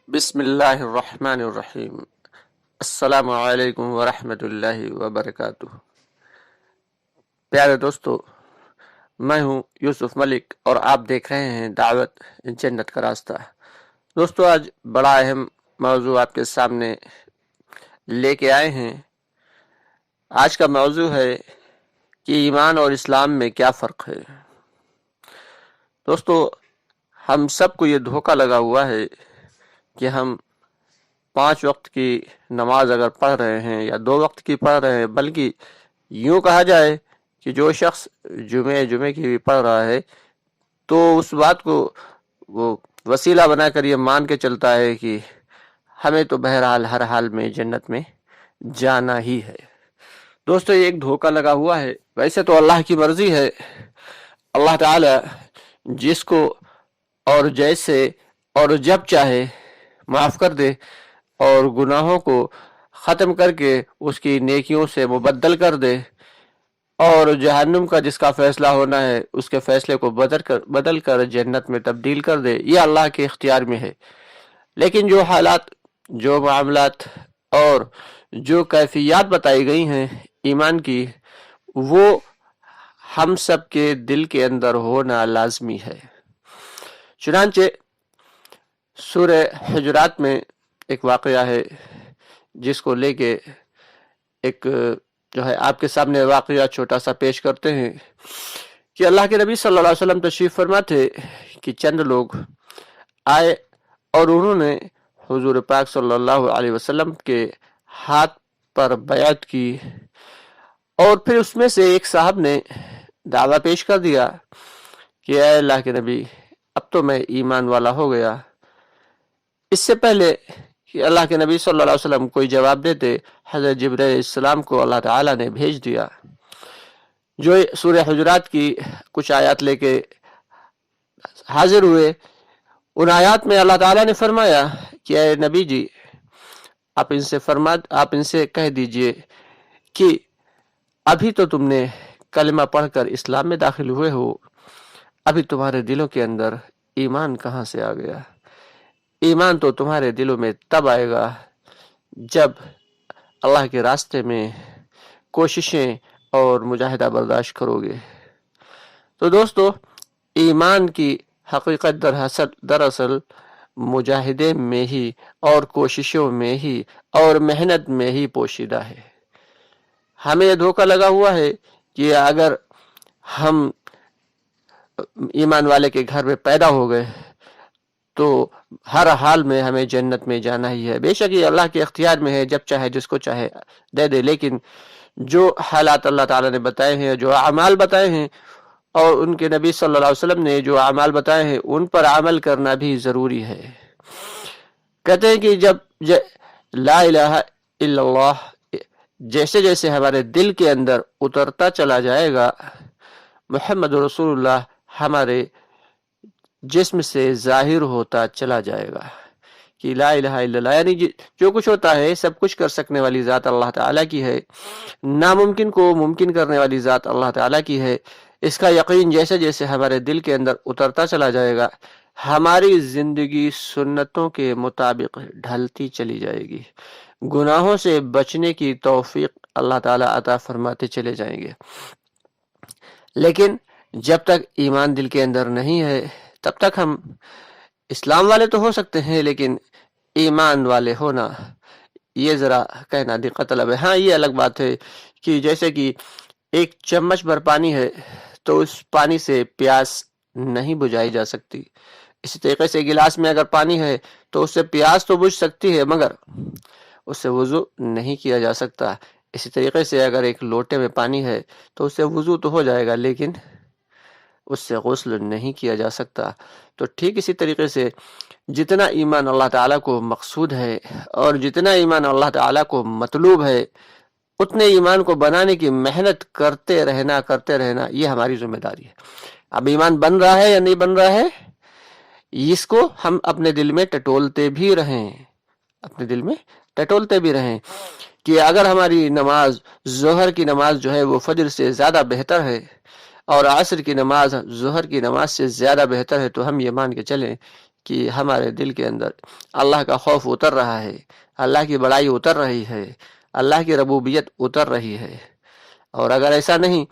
بسم اللہ الرحمن الرحیم۔ السلام علیکم ورحمۃ اللہ وبرکاتہ۔ پیارے دوستو، میں ہوں یوسف ملک اور آپ دیکھ رہے ہیں دعوت جنت کا راستہ۔ دوستو، آج بڑا اہم موضوع آپ کے سامنے لے کے آئے ہیں۔ آج کا موضوع ہے کہ ایمان اور اسلام میں کیا فرق ہے۔ دوستو، ہم سب کو یہ دھوکہ لگا ہوا ہے کہ ہم 5 وقت کی نماز اگر پڑھ رہے ہیں یا 2 وقت کی پڑھ رہے ہیں، بلکہ یوں کہا جائے کہ جو شخص جمعے کی بھی پڑھ رہا ہے تو اس بات کو وہ وسیلہ بنا کر یہ مان کے چلتا ہے کہ ہمیں تو بہرحال ہر حال میں جنت میں جانا ہی ہے۔ دوستو، یہ ایک دھوکہ لگا ہوا ہے۔ ویسے تو اللہ کی مرضی ہے، اللہ تعالی جس کو اور جیسے اور جب چاہے معاف کر دے اور گناہوں کو ختم کر کے اس کی نیکیوں سے مبدل کر دے، اور جہنم کا جس کا فیصلہ ہونا ہے اس کے فیصلے کو بدل کر جنت میں تبدیل کر دے۔ یہ اللہ کے اختیار میں ہے۔ لیکن جو حالات، جو معاملات اور جو کیفیات بتائی گئی ہیں ایمان کی، وہ ہم سب کے دل کے اندر ہونا لازمی ہے۔ چنانچہ سورہ حجرات میں ایک واقعہ ہے جس کو لے کے ایک آپ کے سامنے واقعہ چھوٹا سا پیش کرتے ہیں کہ اللہ کے نبی صلی اللہ علیہ وسلم تشریف فرما تھے کہ چند لوگ آئے اور انہوں نے حضور پاک صلی اللہ علیہ وسلم کے ہاتھ پر بیعت کی، اور پھر اس میں سے ایک صاحب نے دعویٰ پیش کر دیا کہ اے اللہ کے نبی، اب تو میں ایمان والا ہو گیا۔ اس سے پہلے کہ اللہ کے نبی صلی اللہ علیہ وسلم کوئی جواب دیتے، حضرت جبرائیل علیہ السلام کو اللہ تعالیٰ نے بھیج دیا، جو سورہ حجرات کی کچھ آیات لے کے حاضر ہوئے۔ ان آیات میں اللہ تعالیٰ نے فرمایا کہ اے نبی جی، آپ ان سے کہہ دیجئے کہ ابھی تو تم نے کلمہ پڑھ کر اسلام میں داخل ہوئے ہو، ابھی تمہارے دلوں کے اندر ایمان کہاں سے آ گیا؟ ایمان تو تمہارے دلوں میں تب آئے گا جب اللہ کے راستے میں کوششیں اور مجاہدہ برداشت کرو گے۔ تو دوستو، ایمان کی حقیقت دراصل مجاہدے میں ہی اور کوششوں میں ہی اور محنت میں ہی پوشیدہ ہے۔ ہمیں یہ دھوکہ لگا ہوا ہے کہ اگر ہم ایمان والے کے گھر میں پیدا ہو گئے تو ہر حال میں ہمیں جنت میں جانا ہی ہے۔ بے شک یہ اللہ کے اختیار میں ہے، جب چاہے جس کو چاہے دے دے، لیکن جو حالات اللہ تعالیٰ نے بتائے ہیں، جو اعمال بتائے ہیں، اور ان کے نبی صلی اللہ علیہ وسلم نے جو اعمال بتائے ہیں، ان پر عمل کرنا بھی ضروری ہے۔ کہتے ہیں کہ جب لا الہ الا اللہ جیسے جیسے ہمارے دل کے اندر اترتا چلا جائے گا، محمد رسول اللہ ہمارے جسم سے ظاہر ہوتا چلا جائے گا کہ لا الہ الا اللہ، یعنی جو کچھ ہوتا ہے سب کچھ کر سکنے والی ذات اللہ تعالیٰ کی ہے، ناممکن کو ممکن کرنے والی ذات اللہ تعالیٰ کی ہے۔ اس کا یقین جیسے جیسے ہمارے دل کے اندر اترتا چلا جائے گا، ہماری زندگی سنتوں کے مطابق ڈھلتی چلی جائے گی، گناہوں سے بچنے کی توفیق اللہ تعالیٰ عطا فرماتے چلے جائیں گے۔ لیکن جب تک ایمان دل کے اندر نہیں ہے، تب تک ہم اسلام والے تو ہو سکتے ہیں، لیکن ایمان والے ہونا یہ ذرا کہنا دقت طلب ہے۔ ہاں، یہ الگ بات ہے کہ جیسے کہ ایک چمچ بھر پانی ہے تو اس پانی سے پیاس نہیں بجھائی جا سکتی۔ اسی طریقے سے گلاس میں اگر پانی ہے تو اس سے پیاس تو بجھ سکتی ہے، مگر اس سے وضو نہیں کیا جا سکتا۔ اسی طریقے سے اگر ایک لوٹے میں پانی ہے تو اس سے وضو تو ہو جائے گا، لیکن اس سے غسل نہیں کیا جا سکتا۔ تو ٹھیک اسی طریقے سے جتنا ایمان اللہ تعالیٰ کو مقصود ہے اور جتنا ایمان اللہ تعالیٰ کو مطلوب ہے، اتنے ایمان کو بنانے کی محنت کرتے رہنا یہ ہماری ذمہ داری ہے۔ اب ایمان بن رہا ہے یا نہیں بن رہا ہے، اس کو ہم اپنے دل میں ٹٹولتے بھی رہیں کہ اگر ہماری نماز ظہر کی نماز جو ہے وہ فجر سے زیادہ بہتر ہے اور عصر کی نماز ظہر کی نماز سے زیادہ بہتر ہے، تو ہم یہ مان کے چلیں کہ ہمارے دل کے اندر اللہ کا خوف اتر رہا ہے، اللہ کی بڑائی اتر رہی ہے، اللہ کی ربوبیت اتر رہی ہے۔ اور اگر ایسا نہیں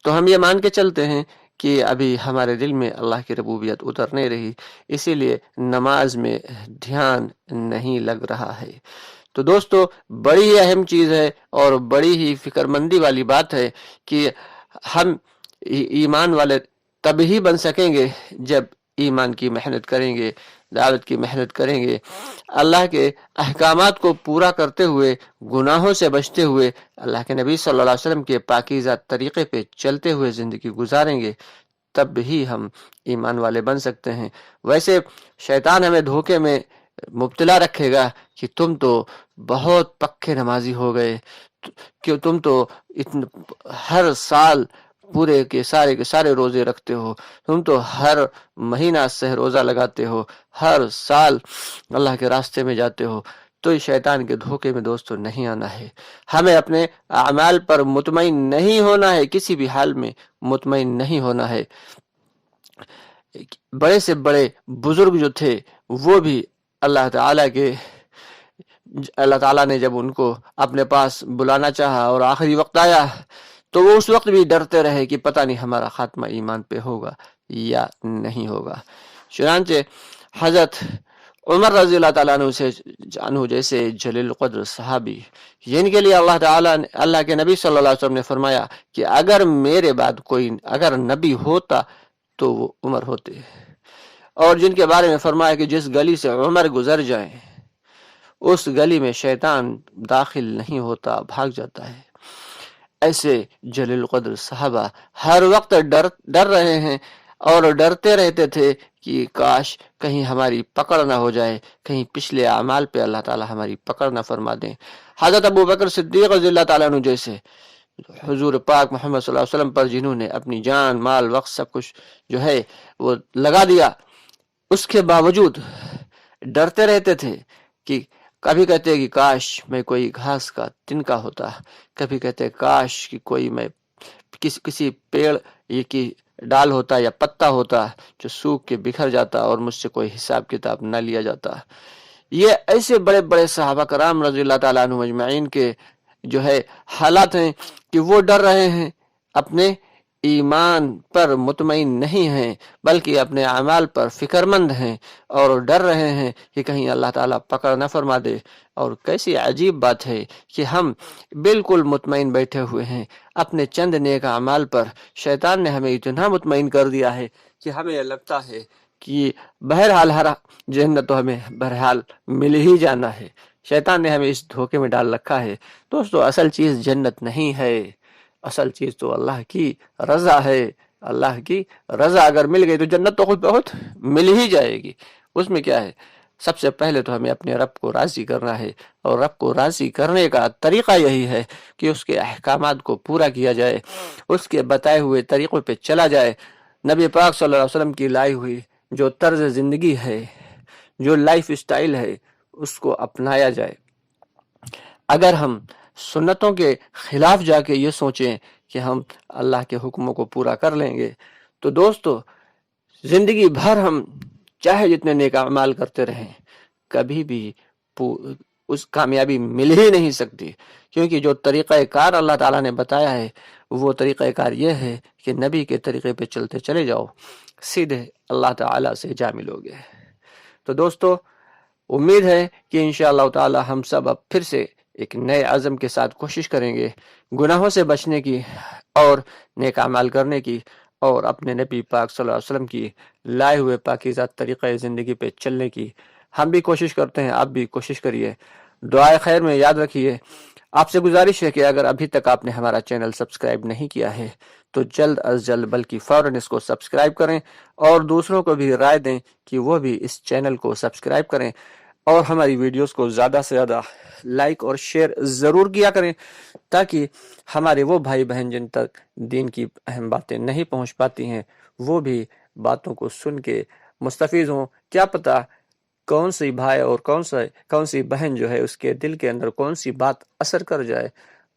تو ہم یہ مان کے چلتے ہیں کہ ابھی ہمارے دل میں اللہ کی ربوبیت اتر نہیں رہی، اسی لیے نماز میں دھیان نہیں لگ رہا ہے۔ تو دوستو، بڑی ہی اہم چیز ہے اور بڑی ہی فکر مندی والی بات ہے کہ ہم ایمان والے تب ہی بن سکیں گے جب ایمان کی محنت کریں گے، دعوت کی محنت کریں گے، اللہ کے احکامات کو پورا کرتے ہوئے، گناہوں سے بچتے ہوئے، اللہ کے نبی صلی اللہ علیہ وسلم کے پاکیزہ طریقے پہ چلتے ہوئے زندگی گزاریں گے، تب ہی ہم ایمان والے بن سکتے ہیں۔ ویسے شیطان ہمیں دھوکے میں مبتلا رکھے گا کہ تم تو بہت پکے نمازی ہو گئے، کہ تم تو ہر سال پورے کے سارے روزے رکھتے ہو، تم تو ہر مہینہ سے روزہ لگاتے ہو، ہر سال اللہ کے راستے میں جاتے ہو۔ تو اس شیطان کے دھوکے میں دوستو نہیں آنا ہے، ہمیں اپنے اعمال پر مطمئن نہیں ہونا ہے، کسی بھی حال میں مطمئن نہیں ہونا ہے۔ بڑے سے بڑے بزرگ جو تھے وہ بھی اللہ تعالیٰ نے جب ان کو اپنے پاس بلانا چاہا اور آخری وقت آیا تو وہ اس وقت بھی ڈرتے رہے کہ پتہ نہیں ہمارا خاتمہ ایمان پہ ہوگا یا نہیں ہوگا۔ چنانچہ حضرت عمر رضی اللہ تعالیٰ عنہ جیسے جلیل القدر صحابی، جن کے لیے اللہ کے نبی صلی اللہ علیہ وسلم نے فرمایا کہ اگر میرے بعد کوئی اگر نبی ہوتا تو وہ عمر ہوتے، اور جن کے بارے میں فرمایا کہ جس گلی سے عمر گزر جائیں اس گلی میں شیطان داخل نہیں ہوتا، بھاگ جاتا ہے۔ ایسے جلیل القدر صحابہ ہر وقت ڈر رہے ہیں اور ڈرتے رہتے تھے کہ کاش کہیں ہماری پکڑ نہ ہو جائے، کہیں پچھلے اعمال پہ اللہ تعالی ہماری پکڑ نہ فرما دیں۔ حضرت ابو بکر صدیق رضی اللہ تعالیٰ عنہ جیسے حضور پاک محمد صلی اللہ علیہ وسلم پر جنہوں نے اپنی جان، مال، وقت سب کچھ جو ہے وہ لگا دیا، اس کے باوجود ڈرتے رہتے تھے کہ کبھی کہتے کہ کاش میں کوئی گھاس کا تنکا ہوتا، کبھی کہتے کاش کہ کوئی میں کسی پیڑ کی ڈال ہوتا یا پتا ہوتا جو سوکھ کے بکھر جاتا اور مجھ سے کوئی حساب کتاب نہ لیا جاتا۔ یہ ایسے بڑے بڑے صحابہ کرام رضی اللہ تعالیٰ عنہ اجمعین کے جو ہے حالات ہیں کہ وہ ڈر رہے ہیں، اپنے ایمان پر مطمئن نہیں ہیں بلکہ اپنے اعمال پر فکر مند ہیں اور ڈر رہے ہیں کہ کہیں اللہ تعالیٰ پکڑ نہ فرما دے۔ اور کیسی عجیب بات ہے کہ ہم بالکل مطمئن بیٹھے ہوئے ہیں اپنے چند نیک اعمال پر، شیطان نے ہمیں اتنا مطمئن کر دیا ہے کہ ہمیں لگتا ہے کہ بہرحال ہر جنت تو ہمیں بہرحال مل ہی جانا ہے۔ شیطان نے ہمیں اس دھوکے میں ڈال رکھا ہے۔ دوستو، اصل چیز جنت نہیں ہے، اصل چیز تو اللہ کی رضا ہے۔ اللہ کی رضا اگر مل گئی تو جنت تو خود بہت مل ہی جائے گی۔ اس میں کیا ہے، سب سے پہلے تو ہمیں اپنے رب کو راضی کرنا ہے، اور رب کو راضی کرنے کا طریقہ یہی ہے کہ اس کے احکامات کو پورا کیا جائے، اس کے بتائے ہوئے طریقوں پہ چلا جائے، نبی پاک صلی اللہ علیہ وسلم کی لائی ہوئی جو طرز زندگی ہے، جو لائف سٹائل ہے، اس کو اپنایا جائے۔ اگر ہم سنتوں کے خلاف جا کے یہ سوچیں کہ ہم اللہ کے حکموں کو پورا کر لیں گے تو دوستو زندگی بھر ہم چاہے جتنے نیک اعمال کرتے رہیں کبھی بھی اس کامیابی مل ہی نہیں سکتی، کیونکہ جو طریقہ کار اللہ تعالیٰ نے بتایا ہے وہ طریقہ کار یہ ہے کہ نبی کے طریقے پہ چلتے چلے جاؤ، سیدھے اللہ تعالیٰ سے جا ملو گے۔ تو دوستو امید ہے کہ انشاءاللہ تعالی ہم سب اب پھر سے ایک نئے عزم کے ساتھ کوشش کریں گے گناہوں سے بچنے کی اور نیک اعمال کرنے کی، اور اپنے نبی پاک صلی اللہ علیہ وسلم کی لائے ہوئے پاکیزہ طریقہ زندگی پہ چلنے کی ہم بھی کوشش کرتے ہیں، آپ بھی کوشش کریے۔ دعائے خیر میں یاد رکھیے، آپ سے گزارش ہے کہ اگر ابھی تک آپ نے ہمارا چینل سبسکرائب نہیں کیا ہے تو جلد از جلد بلکہ فوراً اس کو سبسکرائب کریں، اور دوسروں کو بھی رائے دیں کہ وہ بھی اس چینل کو سبسکرائب کریں، اور ہماری ویڈیوز کو زیادہ سے زیادہ لائک اور شیئر ضرور کیا کریں تاکہ ہمارے وہ بھائی بہن جن تک دین کی اہم باتیں نہیں پہنچ پاتی ہیں وہ بھی باتوں کو سن کے مستفید ہوں۔ کیا پتہ کون سی بھائی اور کون سی بہن جو ہے اس کے دل کے اندر کون سی بات اثر کر جائے،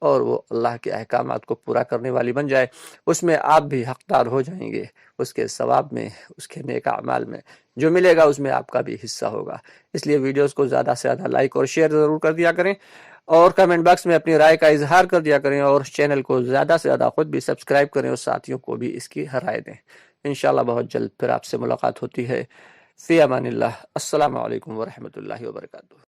اور وہ اللہ کے احکامات کو پورا کرنے والی بن جائے، اس میں آپ بھی حقدار ہو جائیں گے، اس کے ثواب میں، اس کے نیک اعمال میں جو ملے گا اس میں آپ کا بھی حصہ ہوگا۔ اس لیے ویڈیوز کو زیادہ سے زیادہ لائک اور شیئر ضرور کر دیا کریں، اور کمنٹ باکس میں اپنی رائے کا اظہار کر دیا کریں، اور چینل کو زیادہ سے زیادہ خود بھی سبسکرائب کریں اور ساتھیوں کو بھی اس کی رائے دیں۔ انشاءاللہ بہت جلد پھر آپ سے ملاقات ہوتی ہے۔ فی امان اللہ۔ السلام علیکم ورحمۃ اللہ وبرکاتہ۔